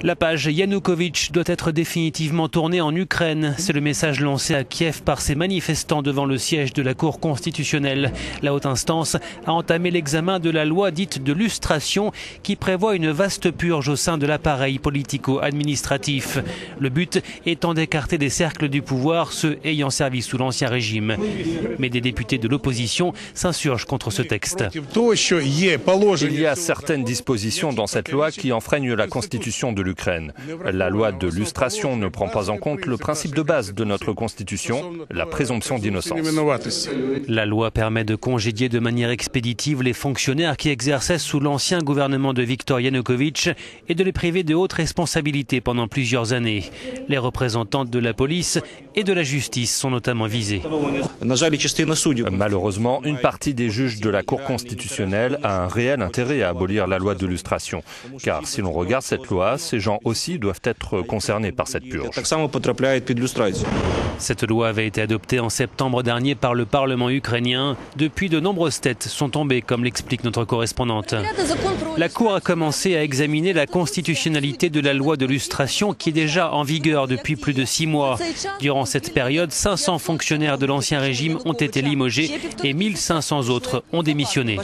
La page Yanukovych doit être définitivement tournée en Ukraine. C'est le message lancé à Kiev par ces manifestants devant le siège de la Cour constitutionnelle. La haute instance a entamé l'examen de la loi dite de lustration qui prévoit une vaste purge au sein de l'appareil politico-administratif. Le but étant d'écarter des cercles du pouvoir ceux ayant servi sous l'Ancien Régime. Mais des députés de l'opposition s'insurgent contre ce texte. Il y a certaines dispositions dans cette loi qui enfreignent la constitution de l'Ukraine. La loi de lustration ne prend pas en compte le principe de base de notre constitution, la présomption d'innocence. La loi permet de congédier de manière expéditive les fonctionnaires qui exerçaient sous l'ancien gouvernement de Viktor Yanukovych et de les priver de hautes responsabilités pendant plusieurs années. Les représentants de la police et de la justice sont notamment visés. Malheureusement, une partie des juges de la Cour constitutionnelle a un réel intérêt à abolir la loi de lustration. Car si l'on regarde cette loi, ces gens aussi doivent être concernés par cette purge. Cette loi avait été adoptée en septembre dernier par le Parlement ukrainien. Depuis, de nombreuses têtes sont tombées, comme l'explique notre correspondante. La Cour a commencé à examiner la constitutionnalité de la loi de lustration qui est déjà en vigueur depuis plus de 6 mois. Durant cette période, 500 fonctionnaires de l'Ancien Régime ont été limogés et 1500 autres ont démissionné.